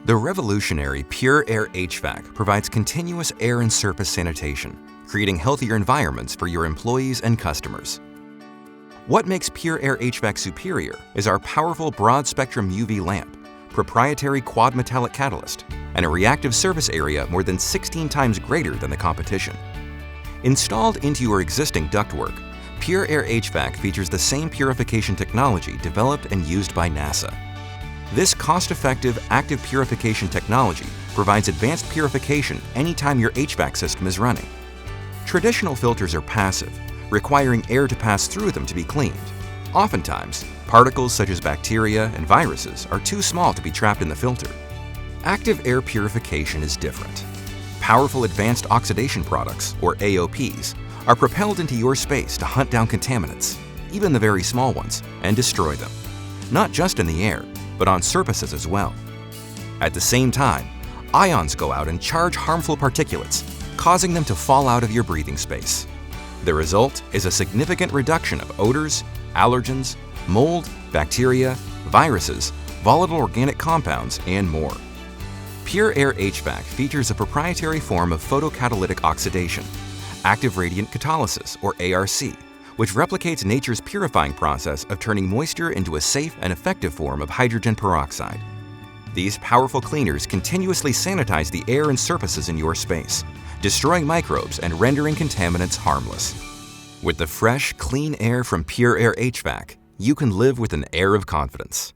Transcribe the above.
The revolutionary PureAir HVAC provides continuous air and surface sanitation, creating healthier environments for your employees and customers. What makes PureAir HVAC superior is our powerful broad-spectrum UV lamp, proprietary quad metallic catalyst, and a reactive surface area more than 16 times greater than the competition. Installed into your existing ductwork, PureAir HVAC features the same purification technology developed and used by NASA. This cost-effective active purification technology provides advanced purification anytime your HVAC system is running. Traditional filters are passive, requiring air to pass through them to be cleaned. Oftentimes, particles such as bacteria and viruses are too small to be trapped in the filter. Active air purification is different. Powerful advanced oxidation products, or AOPs, are propelled into your space to hunt down contaminants, even the very small ones, and destroy them, not just in the air, but on surfaces as well. At the same time, ions go out and charge harmful particulates, causing them to fall out of your breathing space. The result is a significant reduction of odors, allergens, mold, bacteria, viruses, volatile organic compounds, and more. PureAir HVAC features a proprietary form of photocatalytic oxidation, active radiant catalysis, or ARC, which replicates nature's purifying process of turning moisture into a safe and effective form of hydrogen peroxide. These powerful cleaners continuously sanitize the air and surfaces in your space, destroying microbes and rendering contaminants harmless. With the fresh, clean air from PureAir HVAC, you can live with an air of confidence.